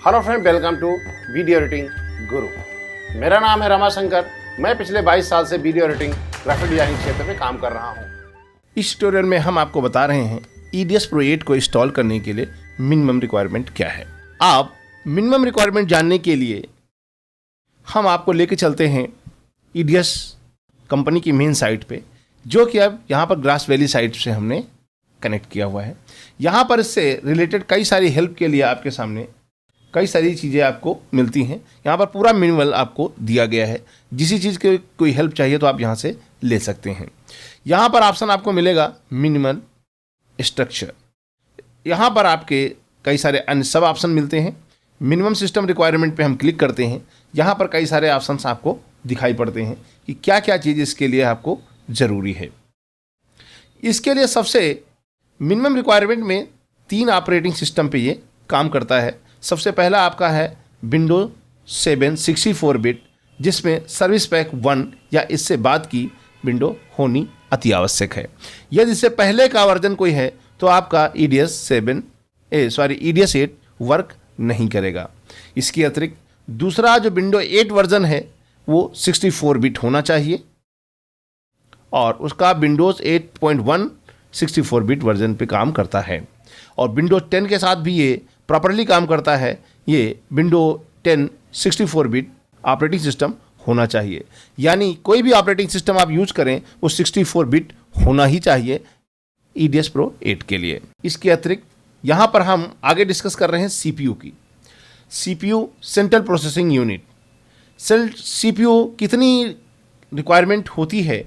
Hello friend, welcome to video editing guru. मेरा नाम है रमाशंकर। मैं पिछले 22 साल से वीडियो एडिटिंग ग्राफिक डिजाइनिंग क्षेत्र में काम कर रहा हूं। इस ट्यूटोरियल में हम आपको बता रहे हैं EDS Pro 8 को इंस्टॉल करने के लिए मिनिमम रिक्वायरमेंट क्या है। आप मिनिमम रिक्वायरमेंट जानने के लिए हम आपको लेके चलते हैं EDS कंपनी की मेन साइट पे, जो कि अब यहाँ पर ग्रास वैली साइट से हमने कनेक्ट किया हुआ है। यहाँ पर इससे रिलेटेड कई सारी हेल्प के लिए आपके सामने कई सारी चीज़ें आपको मिलती हैं। यहाँ पर पूरा मैनुअल आपको दिया गया है। जिस चीज़ की कोई हेल्प चाहिए तो आप यहाँ से ले सकते हैं। यहाँ पर ऑप्शन आपको मिलेगा मिनिमम स्ट्रक्चर। यहाँ पर आपके कई सारे अन्य सब ऑप्शन मिलते हैं। मिनिमम सिस्टम रिक्वायरमेंट पे हम क्लिक करते हैं। यहाँ पर कई सारे ऑप्शंस आपको दिखाई पड़ते हैं कि क्या क्या चीज़ इसके लिए आपको ज़रूरी है। इसके लिए सबसे मिनिमम रिक्वायरमेंट में 3 ऑपरेटिंग सिस्टम पे ये काम करता है। सबसे पहला आपका है विंडोज 7 64 बिट, जिसमें सर्विस पैक 1 या इससे बाद की विंडो होनी अति आवश्यक है। यदि इससे पहले का वर्जन कोई है तो आपका EDS 8 वर्क नहीं करेगा। इसके अतिरिक्त दूसरा जो विंडो 8 वर्जन है वो 64 बिट होना चाहिए और उसका विंडोज़ 8.1 64 बिट वर्जन पे काम करता है। और विंडोज 10 के साथ भी ये प्रॉपरली काम करता है। ये विंडो 10 64 बिट ऑपरेटिंग सिस्टम होना चाहिए। यानी कोई भी ऑपरेटिंग सिस्टम आप यूज करें वो 64 बिट होना ही चाहिए EDS Pro 8 के लिए। इसके अतिरिक्त यहाँ पर हम आगे डिस्कस कर रहे हैं CPU की। CPU central processing unit. CPU कितनी रिक्वायरमेंट होती है,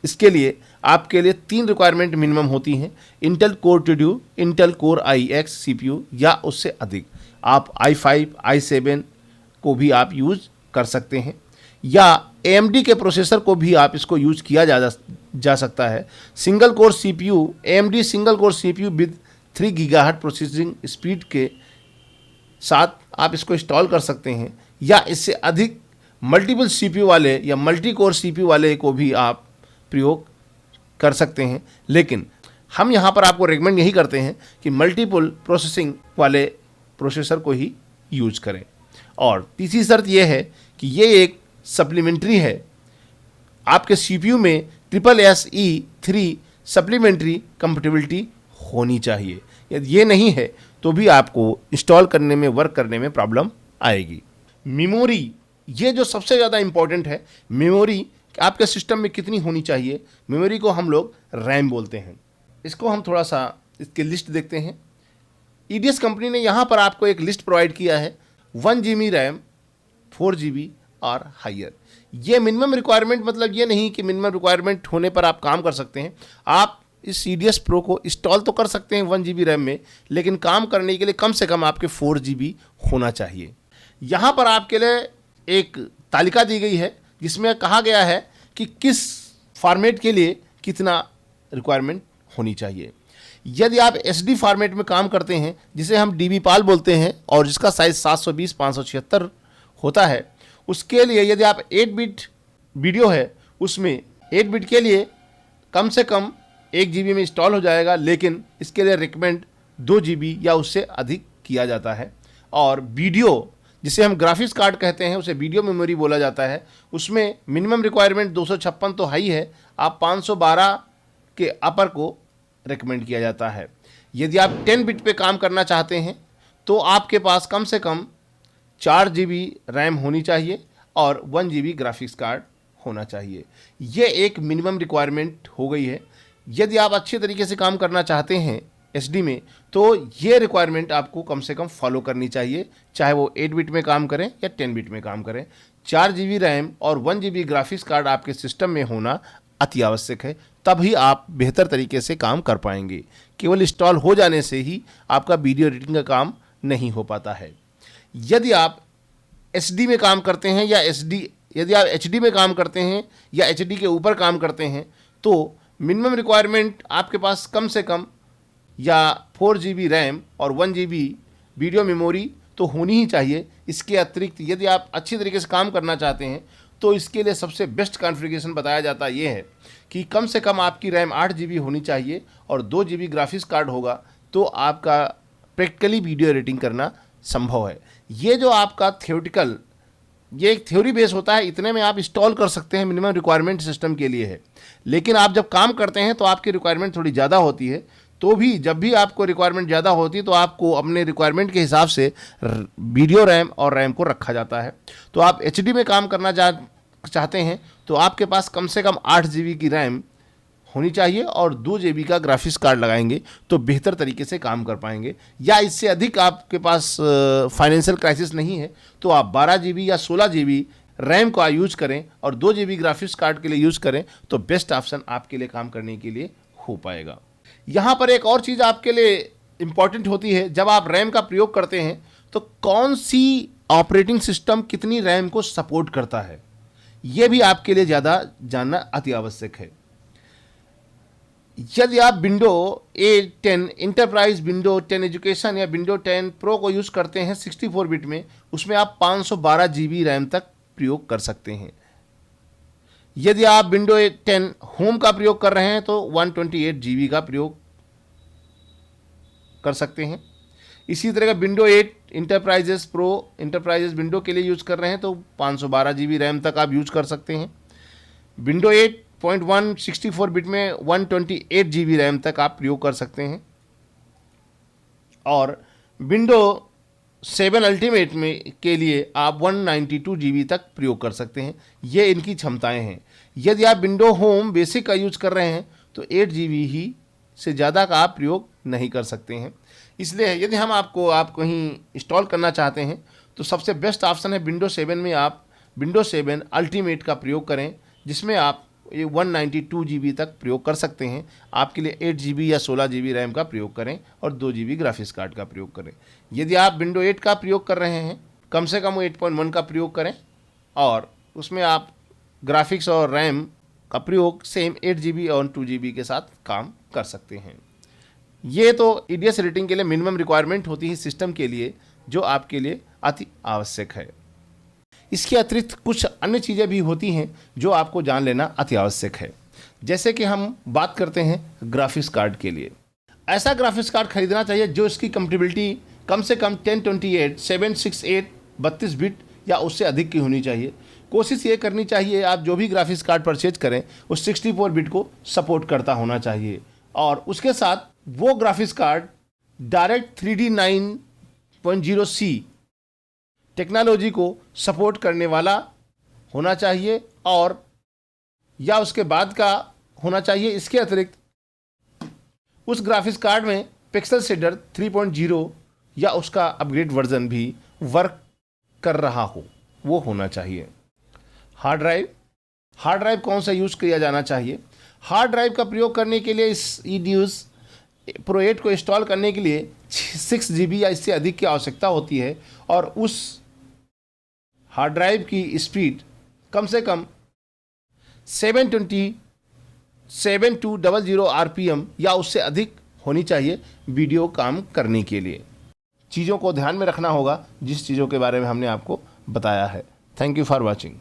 इसके लिए आपके लिए 3 रिक्वायरमेंट मिनिमम होती हैं। Intel core two Intel core iX CPU या उससे अधिक। आप i5 i7 को भी आप यूज़ कर सकते हैं या AMD के प्रोसेसर को भी आप इसको यूज़ किया जा सकता है। Single core CPU AMD single core CPU with 3 GHz processing speed के साथ आप इसको इंस्टॉल कर सकते हैं या इससे अधिक मल्टीपल CPU वाले या मल्टी कोर CPU वाले को भी आप प्रयोग कर सकते हैं। लेकिन हम यहाँ पर आपको रेकमेंड यही करते हैं कि मल्टीपल प्रोसेसिंग वाले प्रोसेसर को ही यूज करें। और तीसरी शर्त यह है कि ये एक सप्लीमेंट्री है। आपके CPU में SSE3 सप्लीमेंट्री कंपैटिबिलिटी होनी चाहिए। यदि ये नहीं है तो भी आपको इंस्टॉल करने में वर्क करने में प्रॉब्लम आएगी। मेमोरी, ये जो सबसे ज़्यादा इम्पॉर्टेंट है। मेमोरी आपके सिस्टम में कितनी होनी चाहिए। मेमोरी को हम लोग रैम बोलते हैं। इसको हम थोड़ा सा इसकी लिस्ट देखते हैं। EDS कंपनी ने यहाँ पर आपको एक लिस्ट प्रोवाइड किया है। 1 GB रैम, 4 GB और हायर। ये मिनिमम रिक्वायरमेंट मतलब ये नहीं कि मिनिमम रिक्वायरमेंट होने पर आप काम कर सकते हैं। आप इस EDS Pro को इंस्टॉल तो कर सकते हैं 1 GB रैम में, लेकिन काम करने के लिए कम से कम आपके 4 GB होना चाहिए। यहाँ पर आपके लिए एक तालिका दी गई है जिसमें कहा गया है कि किस फॉर्मेट के लिए कितना रिक्वायरमेंट होनी चाहिए। यदि आप SD फॉर्मेट में काम करते हैं, जिसे हम DBPAL बोलते हैं और जिसका साइज़ 720x576 होता है, उसके लिए यदि आप 8 बिट वीडियो है उसमें 8 बिट के लिए कम से कम 1 GB में इंस्टॉल हो जाएगा, लेकिन इसके लिए रिकमेंड 2 GB या उससे अधिक किया जाता है। और वीडियो जिसे हम ग्राफिक्स कार्ड कहते हैं, उसे वीडियो मेमोरी बोला जाता है, उसमें मिनिमम रिक्वायरमेंट 256 तो हाई है। आप 512 के अपर को रिकमेंड किया जाता है। यदि आप 10 बिट पे काम करना चाहते हैं तो आपके पास कम से कम 4 GB रैम होनी चाहिए और 1 GB ग्राफिक्स कार्ड होना चाहिए। ये एक मिनिमम रिक्वायरमेंट हो गई है। यदि आप अच्छे तरीके से काम करना चाहते हैं SD में, तो ये रिक्वायरमेंट आपको कम से कम फॉलो करनी चाहिए, चाहे वो 8 बिट में काम करें या 10 बिट में काम करें। 4 GB रैम और 1 GB ग्राफिक्स कार्ड आपके सिस्टम में होना अति आवश्यक है, तभी आप बेहतर तरीके से काम कर पाएंगे। केवल इंस्टॉल हो जाने से ही आपका वीडियो एडिटिंग का काम नहीं हो पाता है। यदि आप SD में काम करते हैं या यदि आप HD में काम करते हैं या HD के ऊपर काम करते हैं, तो मिनिमम रिक्वायरमेंट आपके पास कम से कम या 4 GB रैम और 1 GB वीडियो मेमोरी तो होनी ही चाहिए। इसके अतिरिक्त यदि आप अच्छी तरीके से काम करना चाहते हैं तो इसके लिए सबसे बेस्ट कॉन्फ़िगरेशन बताया जाता ये है कि कम से कम आपकी रैम 8 GB होनी चाहिए और 2 GB ग्राफिक्स कार्ड होगा, तो आपका प्रैक्टिकली वीडियो एडिटिंग करना संभव है। ये जो आपका थियोरिटिकल, ये एक थ्योरी बेस होता है, इतने में आप इंस्टॉल कर सकते हैं, मिनिमम रिक्वायरमेंट सिस्टम के लिए है। लेकिन आप जब काम करते हैं तो आपकी रिक्वायरमेंट थोड़ी ज़्यादा होती है, तो भी जब भी आपको रिक्वायरमेंट ज़्यादा होती है तो आपको अपने रिक्वायरमेंट के हिसाब से वीडियो रैम और रैम को रखा जाता है। तो आप एचडी में काम करना चाहते हैं तो आपके पास कम से कम 8 GB की रैम होनी चाहिए और 2 GB का ग्राफिक्स कार्ड लगाएंगे तो बेहतर तरीके से काम कर पाएंगे। या इससे अधिक आपके पास फाइनेंशियल क्राइसिस नहीं है तो आप 12 GB या 16 GB रैम का यूज करें और 2 GB ग्राफिक्स कार्ड के लिए यूज़ करें तो बेस्ट ऑप्शन आपके लिए काम करने के लिए हो पाएगा। यहाँ पर एक और चीज़ आपके लिए इम्पॉर्टेंट होती है, जब आप रैम का प्रयोग करते हैं तो कौन सी ऑपरेटिंग सिस्टम कितनी रैम को सपोर्ट करता है, यह भी आपके लिए ज़्यादा जानना अति आवश्यक है। यदि आप विंडो 10 इंटरप्राइज, विंडो 10 एजुकेशन या विंडो 10 प्रो को यूज़ करते हैं 64 बिट में, उसमें आप 512 GB रैम तक प्रयोग कर सकते हैं। यदि आप विंडो 10 होम का प्रयोग कर रहे हैं तो 128 GB का प्रयोग कर सकते हैं। इसी तरह का window 8 enterprises pro, enterprises window के लिए यूज़ कर रहे हैं तो 512 GB रैम तक आप यूज़ कर सकते हैं। विंडो 8.1 64 बिट में 128 GB रैम तक आप प्रयोग कर सकते हैं। और विंडो 7 अल्टीमेट में के लिए आप 192 GB तक प्रयोग कर सकते हैं। ये इनकी क्षमताएं हैं। यदि आप विंडो होम बेसिक का यूज़ कर रहे हैं तो 8 GB ही से ज़्यादा का आप प्रयोग नहीं कर सकते हैं। इसलिए यदि हम आप कहीं इंस्टॉल करना चाहते हैं तो सबसे बेस्ट ऑप्शन है विंडो 7 में आप विंडो 7 अल्टीमेट का प्रयोग करें, जिसमें आप 192 GB तक प्रयोग कर सकते हैं। आपके लिए 8 GB या 16 GB रैम का प्रयोग करें और 2 GB ग्राफिक्स कार्ड का प्रयोग करें। यदि आप विंडो 8 का प्रयोग कर रहे हैं, कम से कम 8.1 का प्रयोग करें और उसमें आप ग्राफिक्स और रैम का प्रयोग सेम 8 GB और 2 GB के साथ काम कर सकते हैं। ये तो EDS रेटिंग के लिए मिनिमम रिक्वायरमेंट होती है सिस्टम के लिए, जो आपके लिए अति आवश्यक है। इसके अतिरिक्त कुछ अन्य चीज़ें भी होती हैं जो आपको जान लेना अति आवश्यक है। जैसे कि हम बात करते हैं ग्राफिक्स कार्ड के लिए, ऐसा ग्राफिक्स कार्ड खरीदना चाहिए जो इसकी कंपेटिबिलिटी कम से कम 1028, 768, 32 बिट या उससे अधिक की होनी चाहिए। कोशिश ये करनी चाहिए आप जो भी ग्राफिक्स कार्ड परचेज करें उस 64 बिट को सपोर्ट करता होना चाहिए और उसके साथ वो graphics card direct 3D 9.0C technology को सपोर्ट करने वाला होना चाहिए और या उसके बाद का होना चाहिए। इसके अतिरिक्त उस ग्राफिक्स कार्ड में पिक्सल शेडर 3.0 या उसका अपग्रेड वर्जन भी वर्क कर रहा हो, वो होना चाहिए। हार्ड ड्राइव कौन सा यूज़ किया जाना चाहिए? हार्ड ड्राइव का प्रयोग करने के लिए इस EDS Pro 8 को इंस्टॉल करने के लिए 6 GB या इससे अधिक की आवश्यकता होती है और उस हार्ड ड्राइव की स्पीड कम से कम 7200 RPM या उससे अधिक होनी चाहिए वीडियो काम करने के लिए। चीज़ों को ध्यान में रखना होगा जिस चीज़ों के बारे में हमने आपको बताया है। Thank you for watching.